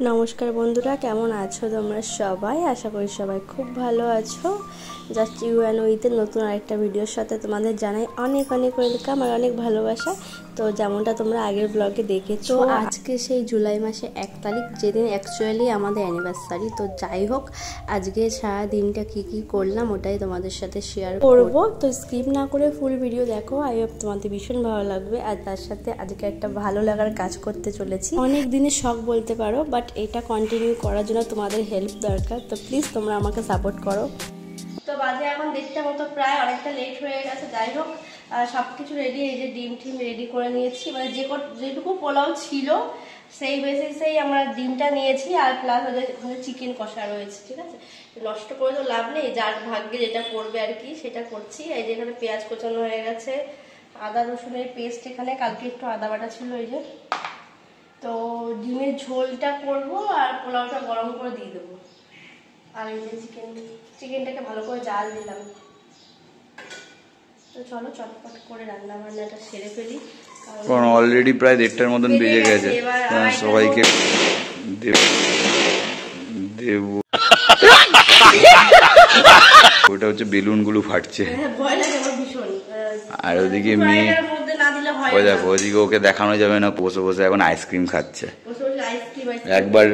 নমস্কার বন্ধুরা, কেমন আছো তোমরা সবাই? আশা করি সবাই খুব ভালো আছো। জাস্ট ইউ অ্যান্ড উইথের নতুন আরেকটা ভিডিওর সাথে তোমাদের জানাই অনেক অনেক ওয়েলকাম আর অনেক ভালোবাসা। তো যেমনটা তোমরা আগের ব্লগে দেখেছো, আজকে সেই জুলাই মাসে 1 তারিখ, যেদিন অ্যাকচুয়ালি আমাদের অ্যানিভার্সারি। তো যাই হোক, আজকে সারা দিনটা কি করলাম ওটাই তোমাদের সাথে শেয়ার করবো। তো স্কিপ না করে ফুল ভিডিও দেখো, আই হোপ তোমাদের ভীষণ ভালো লাগবে। আর তার সাথে আজকে একটা ভালো লাগার কাজ করতে চলেছি, অনেক দিনের শখ বলতে পারো, বাট এটা কন্টিনিউ করার জন্য তোমাদের হেল্প দরকার। তো প্লিজ তোমরা আমাকে সাপোর্ট করো। তো বাজে এখন 1:30 মতো, প্রায় অনেকটা লেট হয়ে গেছে। যাই হোক, সব কিছু রেডি, এই যে ডিম টিম রেডি করে নিয়েছি, মানে যেটুকু পোলাও ছিল সেই বেসিসেই আমরা ডিমটা নিয়েছি, আর প্লাস ওখানে চিকেন কষা রয়েছে। ঠিক আছে, নষ্ট করে তো লাভ নেই, যার ভাগ্যে যেটা করবে আর কি সেটা করছি। এই যে এখানে পেঁয়াজ কোচানো হয়ে গেছে, আদা রসুনের পেস্ট, এখানে কালকে একটু আদা বাটা ছিল এই যে। তো ডিমের ঝোলটা করব আর পোলাওটা গরম করে দিয়ে দেবো। আর এই যে চিকেনটাকে ভালো করে জাল দিলাম। তো চলো চটপট করে রান্না বান্নাটা সেরে ফেলি, কারণ অলরেডি প্রায় 1:30টার মতন বেজে গেছে। সবাইকে দেব ওটা হচ্ছে বেলুনগুলো ফাটছে, আর ওদিকে মেয়ে, ওই দেখো ওদিকে ওকে দেখানো যাবে না, বসে বসে এখন আইসক্রিম খাচ্ছে। একবার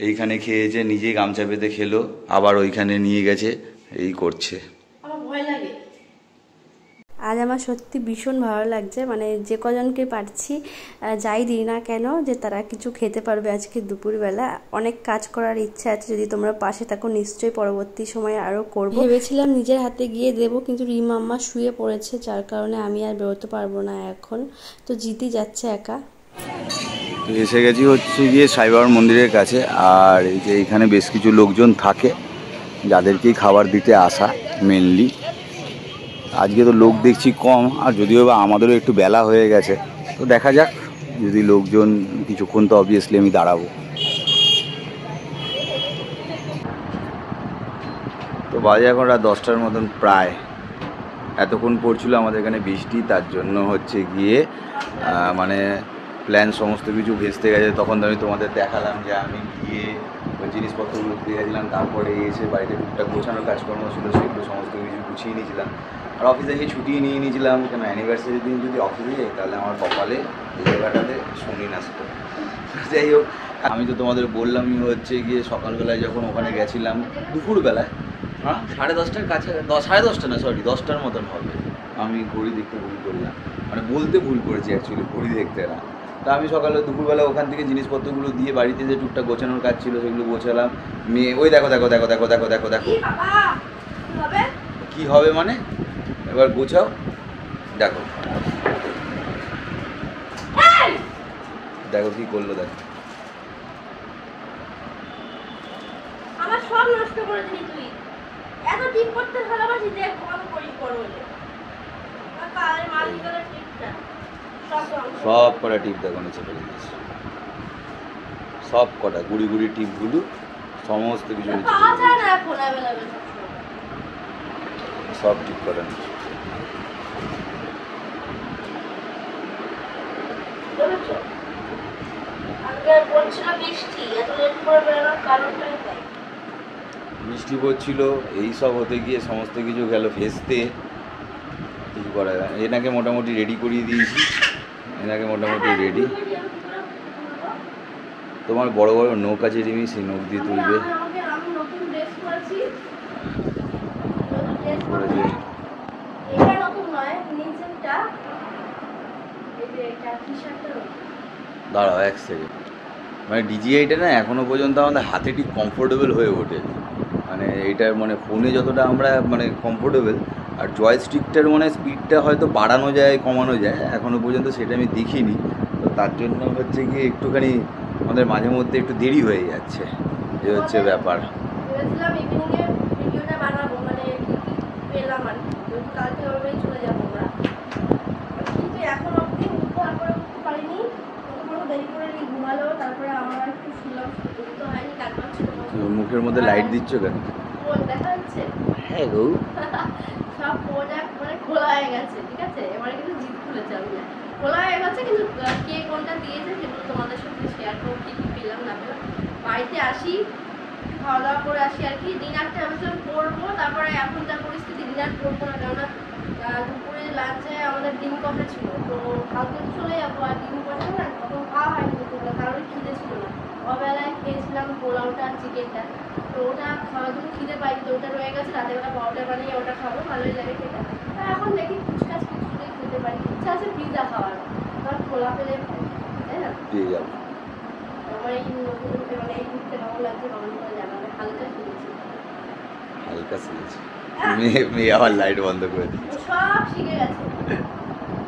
এইখানে খেয়েছে, নিজেই গামছা পেতে খেলো, আবার ওইখানে নিয়ে গেছে, এই করছে। আজ আমার সত্যি ভীষণ ভালো লাগছে, মানে যে কজনকে পারছি যাই দিই না কেন, যে তারা কিছু খেতে পারবে আজকে দুপুরবেলা। অনেক কাজ করার ইচ্ছা আছে, যদি তোমরা পাশে থাকো নিশ্চয়ই পরবর্তী সময়ে আরও করবো। ভেবেছিলাম নিজের হাতে গিয়ে দেবো, কিন্তু রিমা আম্মা শুয়ে পড়েছে, যার কারণে আমি আর বেরোতে পারবো না এখন। তো জিতি যাচ্ছে একা। এসে গেছি হচ্ছে গিয়ে সাই বাবার মন্দিরের কাছে, আর এই যে এইখানে বেশ কিছু লোকজন থাকে যাদেরকেই খাবার দিতে আসা মেনলি। আজকে তো লোক দেখছি কম, আর যদিও বা আমাদেরও একটু বেলা হয়ে গেছে, তো দেখা যাক, যদি লোকজন কিছুক্ষণ তো অবভিয়াসলি আমি দাঁড়াবো। তো বাজে এখন রাত 10টার মতন প্রায়। এতক্ষণ পড়ছিল আমাদের এখানে বৃষ্টি, তার জন্য হচ্ছে গিয়ে মানে প্ল্যান সমস্ত কিছু ভেস্তে গেছে। তখন তো আমি তোমাদের দেখালাম যে আমি গিয়ে ওই জিনিসপত্রগুলো দিয়ে গেছিলাম, তারপরে এসে বাড়িতে টুকটাক গোছানোর কাজকর্ম ছিল, সেগুলো সমস্ত কিছু গুছিয়ে নিয়েছিলাম। আর অফিসে গিয়ে ছুটি নিয়ে নিয়েছিলাম, কেন অ্যানিভার্সারির দিন যদি অফিসে যাই তাহলে আমার কপালে এই জায়গাটাতে শনি আসতো। যাই হোক, আমি তো তোমাদের বললামই হচ্ছে গিয়ে সকালবেলায় যখন ওখানে গেছিলাম, দুপুরবেলায়, হ্যাঁ 10:30টার কাছে, 10:30 না, সরি 10টার মতন হবে। আমি ঘড়ি দেখতে ভুল করলাম, মানে বলতে ভুল করেছি অ্যাকচুয়ালি, ঘড়ি দেখতে না। তা আমি সকালে দুপুরবেলা ওখান থেকে জিনিসপত্রগুলো দিয়ে বাড়িতে যে টুকটাক গোছানোর কাজ ছিল সেগুলো গোছালাম। মেয়ে ওই দেখো দেখো দেখো দেখো দেখো দেখো দেখো কি হবে, মানে এবার গোছাও, দেখো দেখো কি করলো, দেখো আমার সব নষ্ট করে দিলি তুই। এত টিপ করতে ভালোবাসি, দেখ কত করিস বড় হলে। আর কালে মালিকের টিপটা সব কটা টিপ দেখো নিচে ফেলে দিয়েছি, সব কটা গুড়ি গুড়ি টিপগুলো সমস্ত কিছু সব টিপ করা নিচ্ছে। বৃষ্টি পড়ছিল, এইসব হতে গিয়ে সমস্ত কিছু গেল ভেস্তে, কিছু করা যায়। এনাকে মোটামুটি রেডি করিয়ে দিয়েছি, এনাকে মোটামুটি রেডি। তোমার বড় বড় নখ আছে রিমি, সেই নখ দিয়ে তুলবে। দাঁড়াও 1 সেকেন্ড, মানে ডিজিআইটা না এখনও পর্যন্ত আমাদের হাতে ঠিক কমফোর্টেবল হয়ে ওঠে। মানে এইটার মানে ফোনে যতটা আমরা মানে কমফোর্টেবল, আর জয়স্টিকটার মানে স্পিডটা হয়তো বাড়ানো যায় কমানো যায়, এখনও পর্যন্ত সেটা আমি দেখিনি। তো তার জন্য হচ্ছে গিয়ে একটুখানি আমাদের মাঝে মধ্যে একটু দেরি হয়ে যাচ্ছে, এই হচ্ছে ব্যাপার। মুখের মধ্যে লাইট দিচ্ছ কেন? হ্যাঁ গো, সব প্রোডাক্ট মানে খোলা হয়ে গেছে, ঠিক আছে, এবারে কিন্তু জিপ খুলেছে, আমি খোলা হয়ে গেছে, কিন্তু কে কোনটা দিয়েছে সেগুলো তোমাদের সাথে শেয়ার করব, কি কি পেলাম না পেলাম। বাড়িতে আসি, খাওয়া দাওয়া করে আসি আর কি। ডিনারটা ভেবেছিলাম করবো, তারপরে এখন যা পরিস্থিতি ডিনার করবো না, কেননা দুপুরে লাঞ্চে আমাদের ডিম কষা ছিল, তো কালকে চলে যাবো। আর ডিম কষা না তখন খাওয়া হয়নি, কারোর খিদে ছিল না। অবেলায় খেয়েছিলাম পোলাওটা আর চিকেনটা, তো ওটা খাওয়ার জন্য খিদে পাই, তো ওটা রয়ে গেছে। রাতেবেলা পাউডার বানিয়ে ওটা খাবো, ভালোই লাগে খেতে। এখন দেখি ফুচকা কিছুটাই খেতে পারি, ইচ্ছা আছে পিৎজা খাওয়ার, কারণ খোলা পেলে খাই, তাই না? আমার এই নতুন মানে এই ঘুরতে কেমন লাগছে কমেন্ট করে জানাবে। হালকা খেয়েছি, হালকা শিখেছি। মেয়ে আবার লাইট বন্ধ করে দিচ্ছে, সব শিখে গেছে।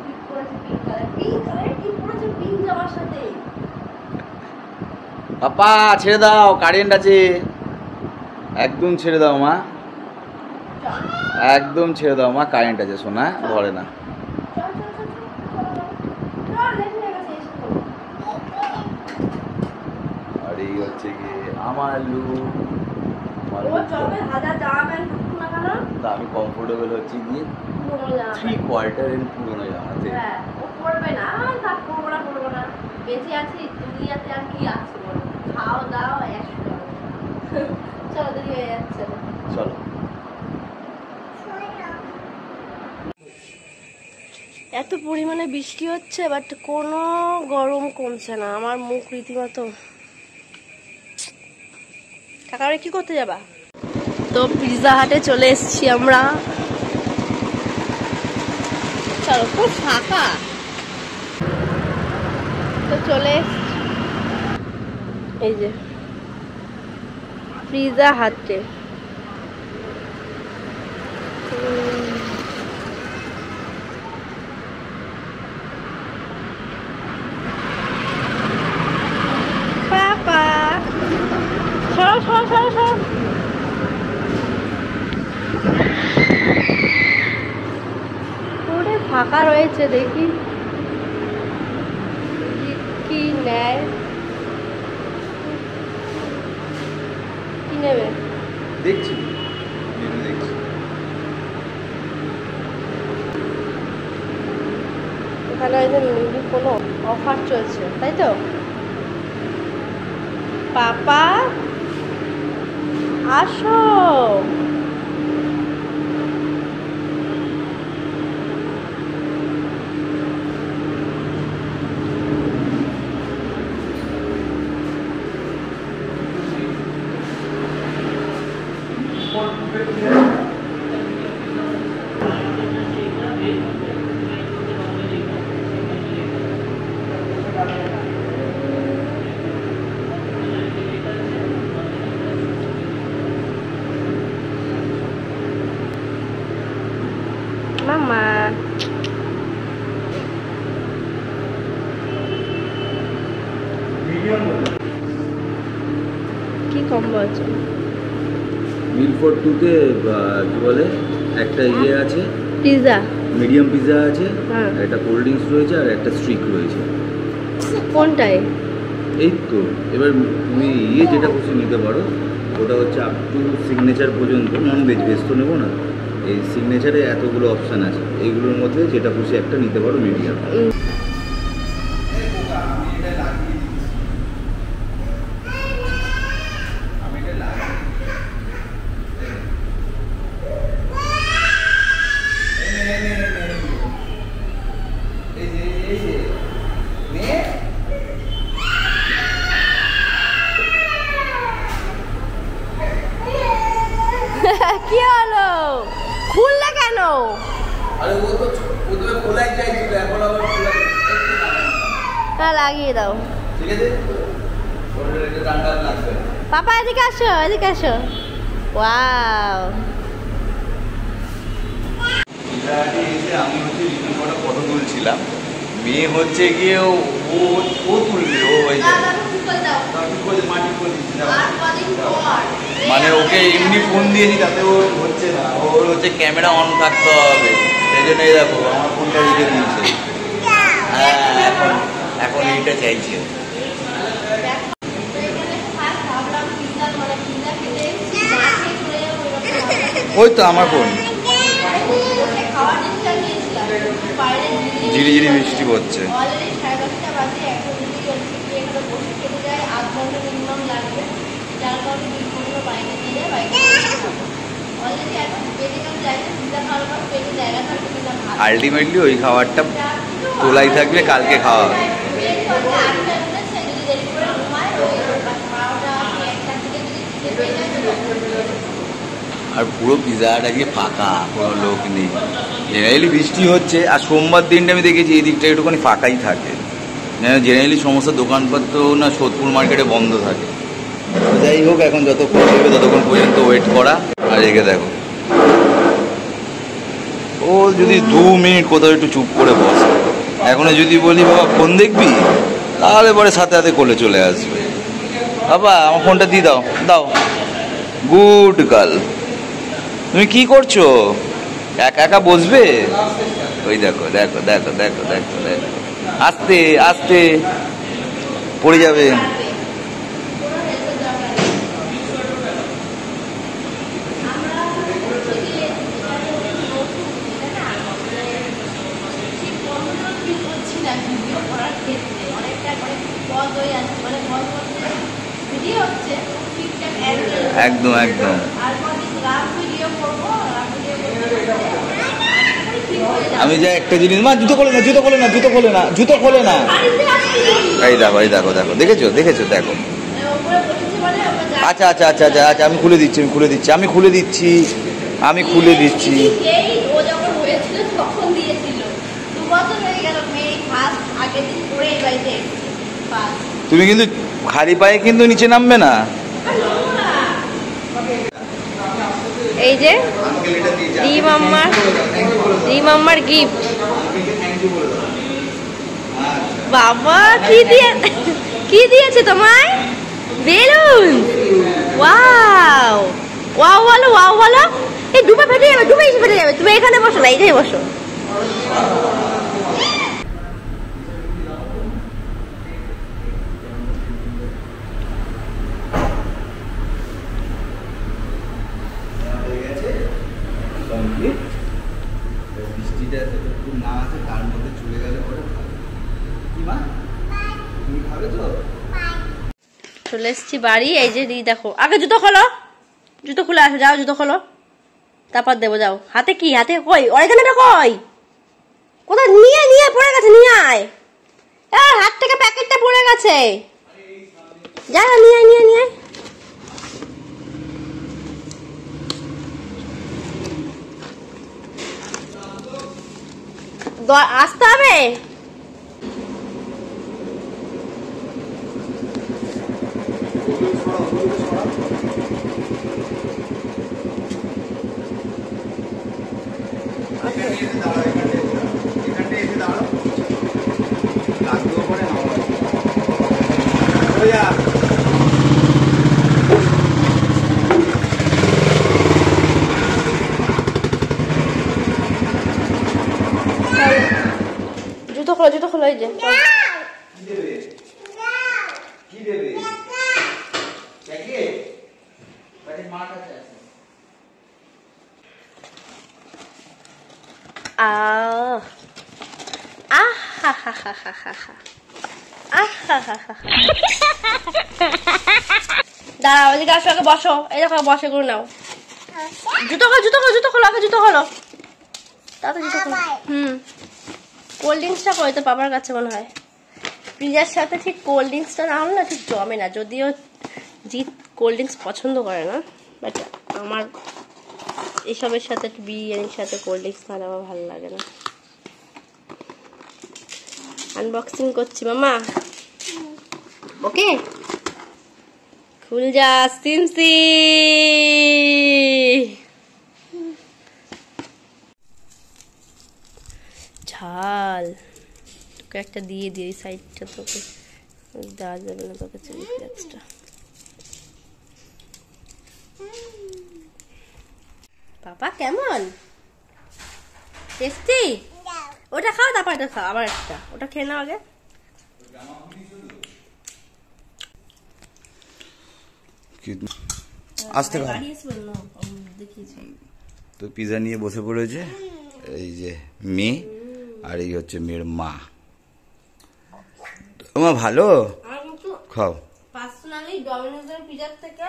পিঙ্ক করেছে, পিঙ্ক কালার, পিঙ্ক কালার কি করেছে, পিঙ্ক জামার সাথে। পাপা ছেড়ে দাও, কারেন্ট আছে, একদম ছেড়ে দাও মা, একদম ছেড়ে দাও মা, কারেন্ট আছে সোনা, ধরে না। আর এই হচ্ছে কি আমার লুক, আমি কমফোর্টেবল হচ্ছে গিয়ে 3/4 পুরোনো জামাতে। ও করবে না, তা করবো না, করবো না। বেঁচে আছি দুনিয়াতে, আর কি আছে বলো, খাও দাও অ্যাশ করো। চলো দেরি হয়ে যাচ্ছে, চলো। এত পরিমাণে বৃষ্টি হচ্ছে, বাট কোনো গরম কমছে না। আমার মুখ রীতিমতো। কাকারে কি করতে যাবা? তো পিৎজা হাটে চলে এসেছি আমরা। চলো, খুব ফাঁকা। তো চলে এসেছি এই যে পিৎজা হাটে। পাপা সরো সরো সরো সরো। পুরো ফাঁকা রয়েছে, দেখি কি নেয়, কি নেবে দেখছি। এখানে কোনো অফার চলছে, তাই তো? পাপা আসো। মামা কি কম্বো আছে? মিলফোর্ড 2-তে কি বলে একটা ইয়ে আছে, পিৎজা, মিডিয়াম পিৎজা আছে, হ্যাঁ। একটা কোল্ড ড্রিঙ্কস রয়েছে আর একটা স্ট্রিক রয়েছে। কোনটায়? এই তো এবার তুমি ইয়ে যেটা খুশি নিতে পারো, ওটা হচ্ছে আপ টু সিগনেচার পর্যন্ত। নন ভেজ, ভেজ তো নেবো না। এই সিগনেচারে এতগুলো অপশান আছে, এইগুলোর মধ্যে যেটা খুশি একটা নিতে পারো মিডিয়াম। কি হলো, খুললে কেন? আরে ও তো প্রথমে খোলাই চাইছিল, এখন আবার খোলা। হ্যাঁ, লাগিয়ে দাও। ঠিক আছে, ওটা এটা টানটা লাগবে। পাপা এদিকে আসো, এদিকে আসো। ওয়াও, আমি হচ্ছে রিভিউ করা ফটো তুলছিলাম, মেয়ে হচ্ছে গিয়ে ও তুলবে, ও ওই মানে ওকে এমনি ফোন দিয়েছি, তাতে ও হচ্ছে না, ওর হচ্ছে ক্যামেরা অন থাকতে হবে, সেই জন্য এই দেখো আমার ফোনটা রেখে দিয়েছে। হ্যাঁ, এখন এইটা চাইছে। ওই তো আমার ফোন, ঝিরি ঝিরি বৃষ্টি পড়ছে। অলরেডি 10:30 বাজে, এখন যদি বসে খেতে যায় 8 ঘন্টা মিনিমাম লাগবে। আলটিমেটলি ওই খাবারটা তোলাই থাকবে, কালকে খাওয়া হবে। আর পুরো পিজাটা গিয়ে ফাঁকা, কোনো লোক নেই। জেনারেলি বৃষ্টি হচ্ছে, আর সোমবার দিনটা আমি দেখেছি এই দিকটা একটুখানি ফাঁকাই থাকে। জেনারেলি সমস্ত দোকানপত্র না সোদপুর মার্কেটে বন্ধ থাকে। যাই হোক, এখন যতক্ষণ হবে ততক্ষণ পর্যন্ত ওয়েট করা। আর রেখে দেখো, ও যদি 2 মিনিট কোথাও একটু চুপ করে বসে, এখনো যদি বলি বাবা ফোন দেখবি, তাহলে পরে সাথে সাথে কোলে চলে আসবে। বাবা আমার ফোনটা দিয়ে দাও, দাও। Good girl. তুমি কি করছো? একা একা বসবে? ওই দেখো দেখো দেখো দেখো দেখো দেখো, আস্তে আস্তে পড়ে যাবে। একদম একদম। আমি যা একটা জিনিস, মা জুতো খোলে না, জুতো খোলে না, জুতো খোলে না, জুতো খোলে না। এই দেখো, এই দেখো দেখো, দেখেছো দেখেছো দেখো। আচ্ছা আচ্ছা আচ্ছা আচ্ছা আচ্ছা, আমি খুলে দিচ্ছি, আমি খুলে দিচ্ছি, আমি খুলে দিচ্ছি, আমি খুলে দিচ্ছি। তুমি কিন্তু খালি পায়ে কিন্তু নিচে নামবে না। এই যে মাম্মার গিফট। বাবা কি দিয়েছে তোমায়? বেলুন। ওয়াও ওয়াও বলো, ওয়াও বলো। এই ডুবে ফেটে যাবে, ডুবে ফেটে যাবে। তুমি এখানে বসো না, এইখানে বসো। বৃষ্টিটা যতক্ষণ না আছে তার মধ্যে চলে গেলে পরে কি মা তুমি খাবে তো? চলে এসছি বাড়ি। এই যে দেখো, আগে জুতো খোলো, জুতো খুলে আসো, যাও জুতো খোলো, তারপর দেবো। যাও। হাতে কি? হাতে কই? অরিগানোটা কই? কোথায়? নিয়ে নিয়ে পড়ে গেছে, নিয়ে আয়। হাত থেকে প্যাকেটটা পড়ে গেছে, যা নিয়ে নিয়ে নিয়ে। আসতে হবে। জুতো খোলো, জুতো খোলো। এই যে দাঁড়াও, এদিকে আসো, আগে বসো। এই দেখো, বসে করে নাও। জুতো খোলো, জুতো খোলো, জুতো খোলো, আগে জুতো খোলো, তাড়াতাড়ি জুতো খোলো। কোল্ড ড্রিঙ্কসটা কই? তো বাবার কাছে মনে হয়। পিজার সাথে ঠিক কোল্ড ড্রিঙ্কসটা না হলে না ঠিক জমে না। যদিও জিৎ কোল্ড ড্রিঙ্কস পছন্দ করে না, বাট আমার এসবের সাথে বিরিয়ানির সাথে কোল্ড ড্রিঙ্কস না দেওয়া ভালো লাগে না। আনবক্সিং করছি মামা। ওকে, খুল যা সিমসি। ঝাল তোকে একটা দিয়ে দিই, সাইডটা তোকে দেওয়া যাবে না, তোকে চিলি ফ্লেক্সটা। পাপা কেমন? টেস্টি? ওটা খাও, তারপর এটা খাও, আবার একটা ওটা খেয়ে নাও আগে। আসতে তো পিজা নিয়ে বসে পড়েছে এই যে মেয়ে, আর এই হচ্ছে মেয়ের মা। তোমার ভালো খাও। পার্সোনালি ডমিনোজের পিজার থেকে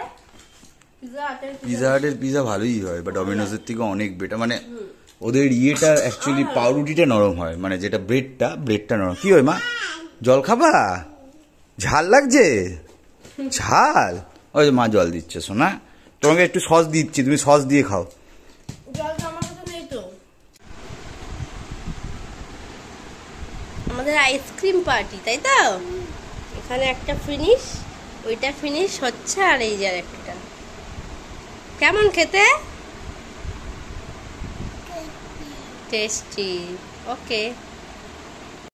পিজা হাটের পিজা ভালোই হয়, বাট ডমিনোজের থেকে অনেক বেটার। মানে ওদের ইয়েটা অ্যাকচুয়ালি পাউরুটিটা নরম হয়, মানে যেটা ব্রেডটা নরম। কি হয় মা, জল খাবা? ঝাল লাগছে? ঝাল? ওই যে মা জল দিচ্ছে শোনা, তোমাকে একটু সস দিচ্ছি, তুমি সস দিয়ে খাও। আমাদের আইসক্রিম পার্টি, তাই তো? এখানে একটা ফিনিশ, ওইটা ফিনিশ হচ্ছে, আর এই যে একটা। কেমন খেতে? টেস্টি। ওকে।